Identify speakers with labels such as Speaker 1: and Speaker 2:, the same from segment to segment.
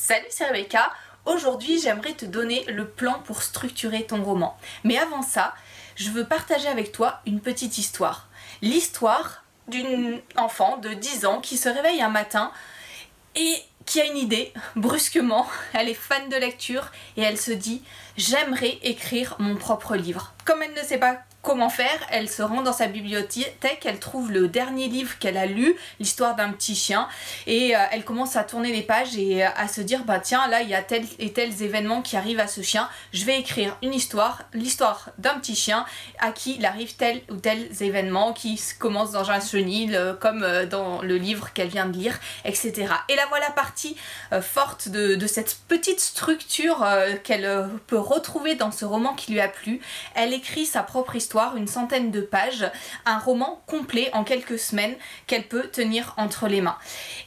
Speaker 1: Salut, c'est Rebecca. Aujourd'hui, j'aimerais te donner le plan pour structurer ton roman. Mais avant ça, je veux partager avec toi une petite histoire. L'histoire d'une enfant de 10 ans qui se réveille un matin et qui a une idée, brusquement. Elle est fan de lecture et elle se dit « J'aimerais écrire mon propre livre ». Comme elle ne sait pas comment faire, elle se rend dans sa bibliothèque, elle trouve le dernier livre qu'elle a lu, l'histoire d'un petit chien, et elle commence à tourner les pages et à se dire bah tiens, là il y a tels et tels événements qui arrivent à ce chien, je vais écrire une histoire, l'histoire d'un petit chien à qui il arrive tel ou tel événement qui commence dans un chenil comme dans le livre qu'elle vient de lire, etc. Et la voilà partie forte de cette petite structure qu'elle peut retrouver dans ce roman qui lui a plu. Elle écrit sa propre histoire, une centaine de pages, un roman complet en quelques semaines qu'elle peut tenir entre les mains.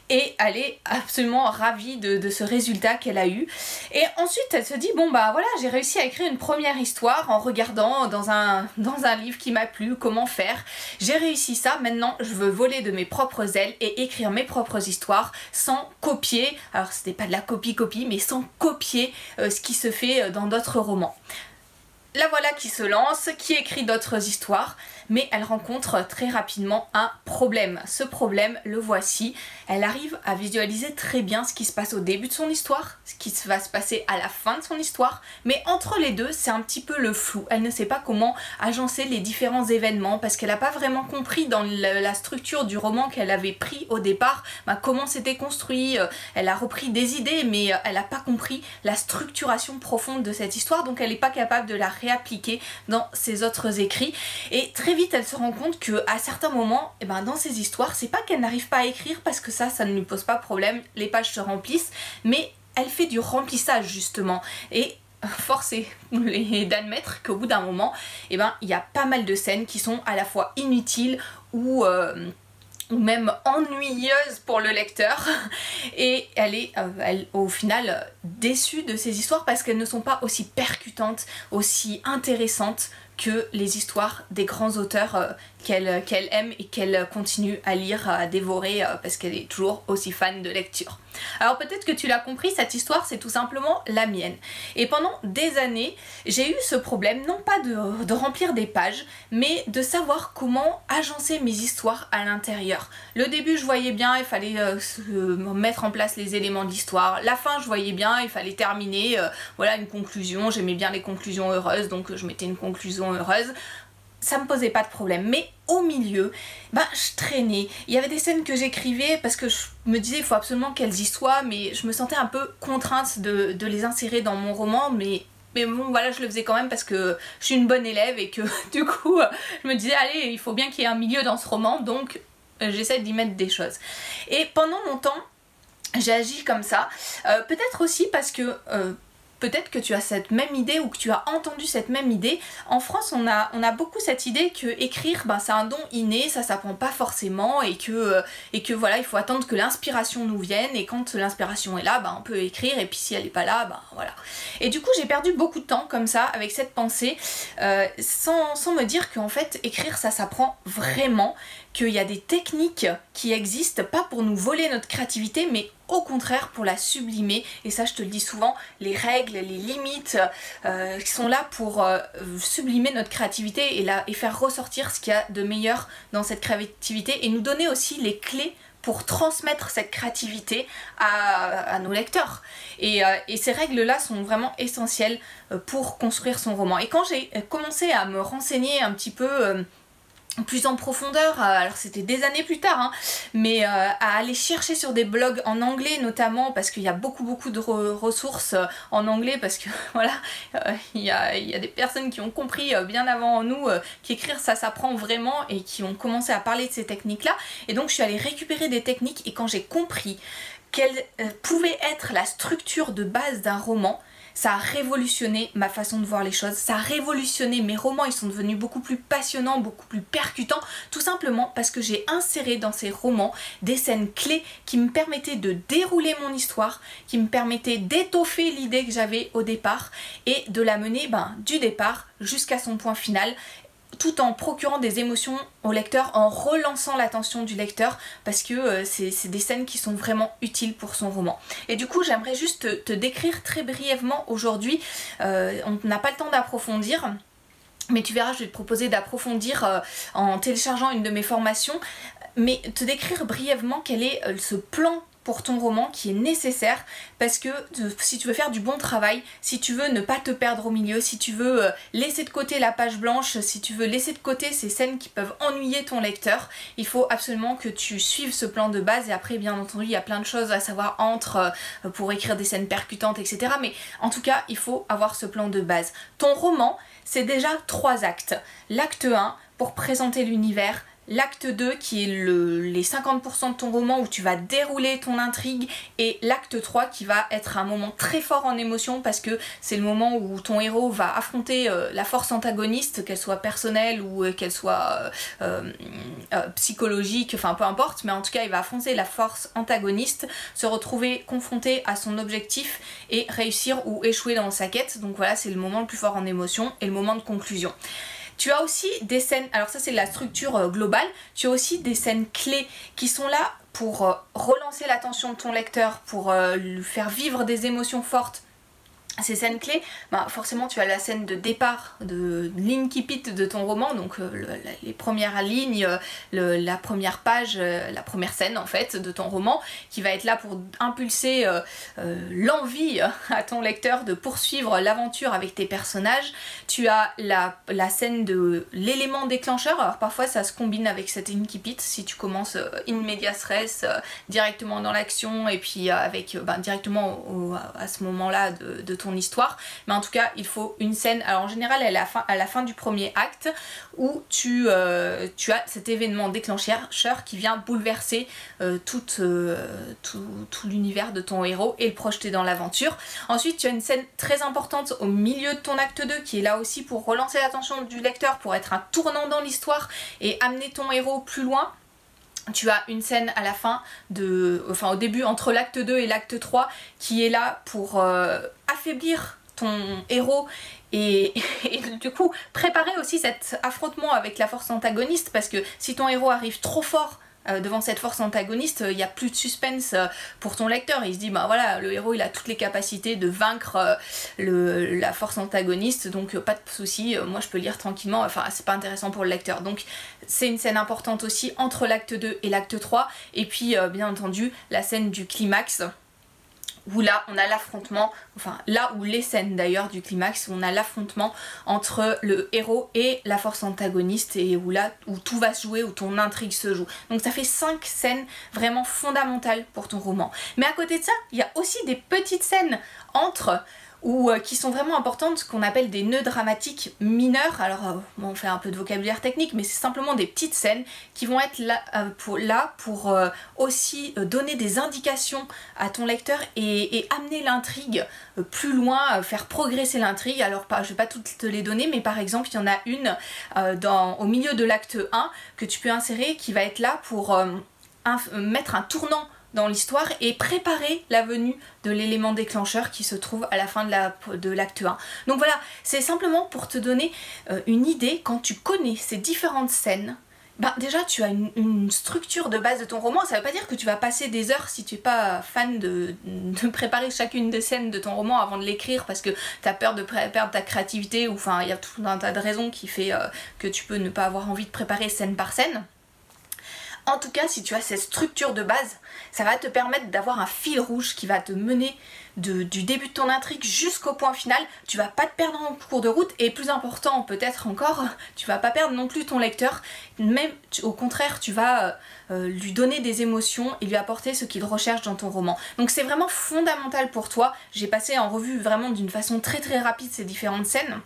Speaker 1: Et elle est absolument ravie de ce résultat qu'elle a eu. Et ensuite elle se dit bon bah voilà, j'ai réussi à écrire une première histoire en regardant dans un livre qui m'a plu comment faire. J'ai réussi ça, maintenant je veux voler de mes propres ailes et écrire mes propres histoires sans copier, alors c'était pas de la copie-copie, mais sans copier ce qui se fait dans d'autres romans. La voilà qui se lance, qui écrit d'autres histoires, mais elle rencontre très rapidement un problème. Ce problème, le voici. Elle arrive à visualiser très bien ce qui se passe au début de son histoire, ce qui va se passer à la fin de son histoire, mais entre les deux, c'est un petit peu le flou. Elle ne sait pas comment agencer les différents événements parce qu'elle n'a pas vraiment compris dans la structure du roman qu'elle avait pris au départ, comment c'était construit. Elle a repris des idées, mais elle n'a pas compris la structuration profonde de cette histoire, donc elle n'est pas capable de la réappliquer dans ses autres écrits. Et très vite elle se rend compte que à certains moments dans ses histoires, c'est pas qu'elle n'arrive pas à écrire parce que ça ne lui pose pas problème, les pages se remplissent, mais elle fait du remplissage justement. Et force est d'admettre qu'au bout d'un moment il y a pas mal de scènes qui sont à la fois inutiles ou même ennuyeuse pour le lecteur, et elle est au final déçue de ces histoires parce qu'elles ne sont pas aussi percutantes, aussi intéressantes que les histoires des grands auteurs qu'elle aime et qu'elle continue à lire, à dévorer parce qu'elle est toujours aussi fan de lecture. Alors peut-être que tu l'as compris, cette histoire c'est tout simplement la mienne. Et pendant des années, j'ai eu ce problème, non pas de remplir des pages, mais de savoir comment agencer mes histoires à l'intérieur. Le début je voyais bien, il fallait mettre en place les éléments de l'histoire. La fin je voyais bien, il fallait terminer, voilà une conclusion, j'aimais bien les conclusions heureuses, donc je mettais une conclusion heureuse. Ça me posait pas de problème, mais au milieu, je traînais. Il y avait des scènes que j'écrivais parce que je me disais il faut absolument qu'elles y soient, mais je me sentais un peu contrainte de les insérer dans mon roman, mais bon voilà, je le faisais quand même parce que je suis une bonne élève et que du coup je me disais allez, il faut bien qu'il y ait un milieu dans ce roman, donc j'essaie d'y mettre des choses. Et pendant longtemps, j'ai agi comme ça, peut-être aussi parce que peut-être que tu as cette même idée ou que tu as entendu cette même idée. En France, on a beaucoup cette idée que écrire, c'est un don inné, ça s'apprend pas forcément, et que voilà, il faut attendre que l'inspiration nous vienne, et quand l'inspiration est là, on peut écrire, et puis si elle est pas là, voilà. Et du coup, j'ai perdu beaucoup de temps comme ça, avec cette pensée, sans me dire qu'en fait, écrire, ça s'apprend vraiment, qu'il y a des techniques qui existent, pas pour nous voler notre créativité, mais au contraire pour la sublimer. Et ça je te le dis souvent, les règles, les limites qui sont là pour sublimer notre créativité et faire ressortir ce qu'il y a de meilleur dans cette créativité, et nous donner aussi les clés pour transmettre cette créativité à nos lecteurs. Et ces règles-là sont vraiment essentielles pour construire son roman. Et quand j'ai commencé à me renseigner un petit peu plus en profondeur, alors c'était des années plus tard, mais à aller chercher sur des blogs en anglais notamment, parce qu'il y a beaucoup de ressources en anglais, parce que voilà, il y a des personnes qui ont compris bien avant nous qu'écrire ça s'apprend vraiment, et qui ont commencé à parler de ces techniques là. Et donc je suis allée récupérer des techniques, et quand j'ai compris quelle pouvait être la structure de base d'un roman, ça a révolutionné ma façon de voir les choses, ça a révolutionné mes romans, ils sont devenus beaucoup plus passionnants, beaucoup plus percutants, tout simplement parce que j'ai inséré dans ces romans des scènes clés qui me permettaient de dérouler mon histoire, qui me permettaient d'étoffer l'idée que j'avais au départ, et de la mener du départ jusqu'à son point final, tout en procurant des émotions au lecteur, en relançant l'attention du lecteur, parce que c'est des scènes qui sont vraiment utiles pour son roman. Et du coup, j'aimerais juste te décrire très brièvement aujourd'hui, on n'a pas le temps d'approfondir, mais tu verras, je vais te proposer d'approfondir en téléchargeant une de mes formations, mais te décrire brièvement quel est ce plan pour ton roman qui est nécessaire, parce que si tu veux faire du bon travail, si tu veux ne pas te perdre au milieu, si tu veux laisser de côté la page blanche, si tu veux laisser de côté ces scènes qui peuvent ennuyer ton lecteur, il faut absolument que tu suives ce plan de base. Et après, bien entendu, il y a plein de choses à savoir pour écrire des scènes percutantes, etc. Mais en tout cas, il faut avoir ce plan de base. Ton roman, c'est déjà 3 actes. L'acte 1 pour présenter l'univers, l'acte 2 qui est les 50% de ton roman où tu vas dérouler ton intrigue, et l'acte 3 qui va être un moment très fort en émotion, parce que c'est le moment où ton héros va affronter la force antagoniste, qu'elle soit personnelle ou qu'elle soit psychologique, enfin peu importe, mais en tout cas il va affronter la force antagoniste, se retrouver confronté à son objectif et réussir ou échouer dans sa quête. Donc voilà, c'est le moment le plus fort en émotion et le moment de conclusion. Tu as aussi des scènes, alors ça c'est la structure globale, tu as aussi des scènes clés qui sont là pour relancer l'attention de ton lecteur, pour lui faire vivre des émotions fortes. Ces scènes clés, forcément tu as la scène de départ, de l'incipit de ton roman, donc les premières lignes, la première page, la première scène en fait de ton roman, qui va être là pour impulser l'envie à ton lecteur de poursuivre l'aventure avec tes personnages. Tu as la scène de l'élément déclencheur, alors parfois ça se combine avec cet incipit, si tu commences in medias res, directement dans l'action, et puis avec directement à ce moment-là de ton histoire, mais en tout cas il faut une scène, alors en général elle est à la fin du premier acte, où tu as cet événement déclencheur qui vient bouleverser tout l'univers de ton héros et le projeter dans l'aventure. Ensuite tu as une scène très importante au milieu de ton acte 2 qui est là aussi pour relancer l'attention du lecteur, pour être un tournant dans l'histoire et amener ton héros plus loin. Tu as une scène à la fin, au début entre l'acte 2 et l'acte 3 qui est là pour affaiblir ton héros et du coup préparer aussi cet affrontement avec la force antagoniste, parce que si ton héros arrive trop fort devant cette force antagoniste, il n'y a plus de suspense pour ton lecteur. Il se dit bah voilà, le héros il a toutes les capacités de vaincre la force antagoniste, donc pas de souci, moi je peux lire tranquillement, enfin c'est pas intéressant pour le lecteur. Donc c'est une scène importante aussi entre l'acte 2 et l'acte 3, et puis bien entendu la scène du climax, où là on a l'affrontement, enfin là où les scènes d'ailleurs du climax, où on a l'affrontement entre le héros et la force antagoniste, et où tout va se jouer, où ton intrigue se joue. Donc ça fait 5 scènes vraiment fondamentales pour ton roman. Mais à côté de ça, il y a aussi des petites scènes entre, qui sont vraiment importantes, ce qu'on appelle des nœuds dramatiques mineurs. Alors on fait un peu de vocabulaire technique, mais c'est simplement des petites scènes qui vont être là pour aussi donner des indications à ton lecteur et amener l'intrigue plus loin, faire progresser l'intrigue. Alors je vais pas toutes te les donner, mais par exemple il y en a une au milieu de l'acte 1 que tu peux insérer, qui va être là pour mettre un tournant dans l'histoire et préparer la venue de l'élément déclencheur qui se trouve à la fin de l'acte 1. Donc voilà, c'est simplement pour te donner une idée. Quand tu connais ces différentes scènes, déjà tu as une structure de base de ton roman. Ça veut pas dire que tu vas passer des heures, si tu es pas fan de préparer chacune des scènes de ton roman avant de l'écrire, parce que tu as peur de perdre ta créativité, ou enfin il y a tout un tas de raisons qui fait que tu peux ne pas avoir envie de préparer scène par scène. En tout cas, si tu as cette structure de base, ça va te permettre d'avoir un fil rouge qui va te mener du début de ton intrigue jusqu'au point final. Tu vas pas te perdre en cours de route, et plus important peut-être encore, tu vas pas perdre non plus ton lecteur. Même au contraire, tu vas lui donner des émotions et lui apporter ce qu'il recherche dans ton roman. Donc c'est vraiment fondamental pour toi. J'ai passé en revue vraiment d'une façon très rapide ces différentes scènes.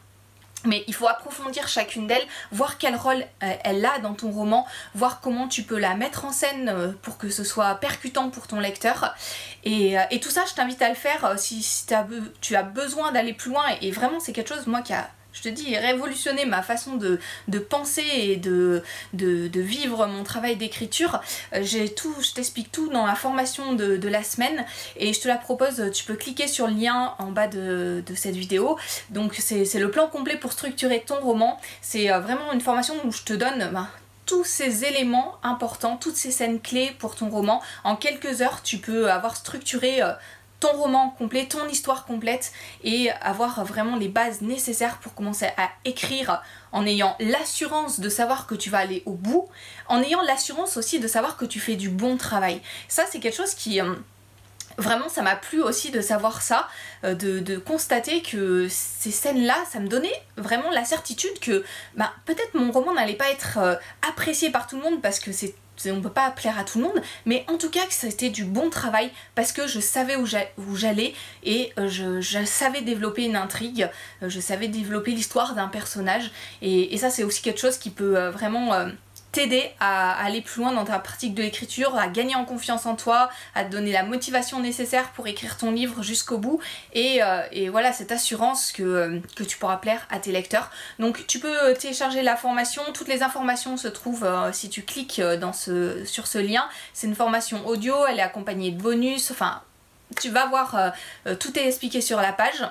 Speaker 1: Mais il faut approfondir chacune d'elles, voir quel rôle elle a dans ton roman, voir comment tu peux la mettre en scène pour que ce soit percutant pour ton lecteur. Et tout ça, je t'invite à le faire si tu as besoin d'aller plus loin. Et vraiment, c'est quelque chose, moi, je te dis, révolutionné ma façon de penser et de vivre mon travail d'écriture. Je t'explique tout dans la formation de la semaine et je te la propose, tu peux cliquer sur le lien en bas de cette vidéo. Donc c'est le plan complet pour structurer ton roman. C'est vraiment une formation où je te donne tous ces éléments importants, toutes ces scènes clés pour ton roman. En quelques heures, tu peux avoir structuré ton roman complet, ton histoire complète et avoir vraiment les bases nécessaires pour commencer à écrire en ayant l'assurance de savoir que tu vas aller au bout, en ayant l'assurance aussi de savoir que tu fais du bon travail. Ça, c'est quelque chose qui... Vraiment, ça m'a plu aussi de savoir ça, de constater que ces scènes-là, ça me donnait vraiment la certitude que peut-être mon roman n'allait pas être apprécié par tout le monde parce que on peut pas plaire à tout le monde, mais en tout cas que c'était du bon travail parce que je savais où j'allais et je savais développer une intrigue, je savais développer l'histoire d'un personnage et ça c'est aussi quelque chose qui peut vraiment... t'aider à aller plus loin dans ta pratique de l'écriture, à gagner en confiance en toi, à te donner la motivation nécessaire pour écrire ton livre jusqu'au bout et voilà cette assurance que tu pourras plaire à tes lecteurs. Donc tu peux télécharger la formation, toutes les informations se trouvent si tu cliques sur ce lien. C'est une formation audio, elle est accompagnée de bonus, enfin tu vas voir, tout est expliqué sur la page.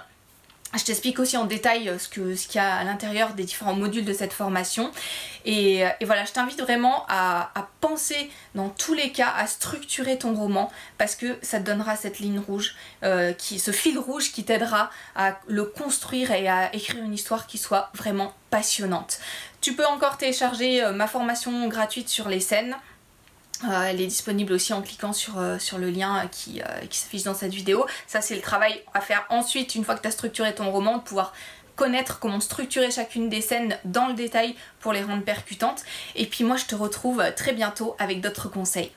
Speaker 1: Je t'explique aussi en détail ce qu'il y a à l'intérieur des différents modules de cette formation. Et voilà, je t'invite vraiment à penser dans tous les cas à structurer ton roman parce que ça te donnera cette ligne rouge, ce fil rouge qui t'aidera à le construire et à écrire une histoire qui soit vraiment passionnante. Tu peux encore télécharger ma formation gratuite sur les scènes. Elle est disponible aussi en cliquant sur le lien qui s'affiche dans cette vidéo. Ça c'est le travail à faire ensuite une fois que tu as structuré ton roman, de pouvoir connaître comment structurer chacune des scènes dans le détail pour les rendre percutantes. Et puis moi je te retrouve très bientôt avec d'autres conseils.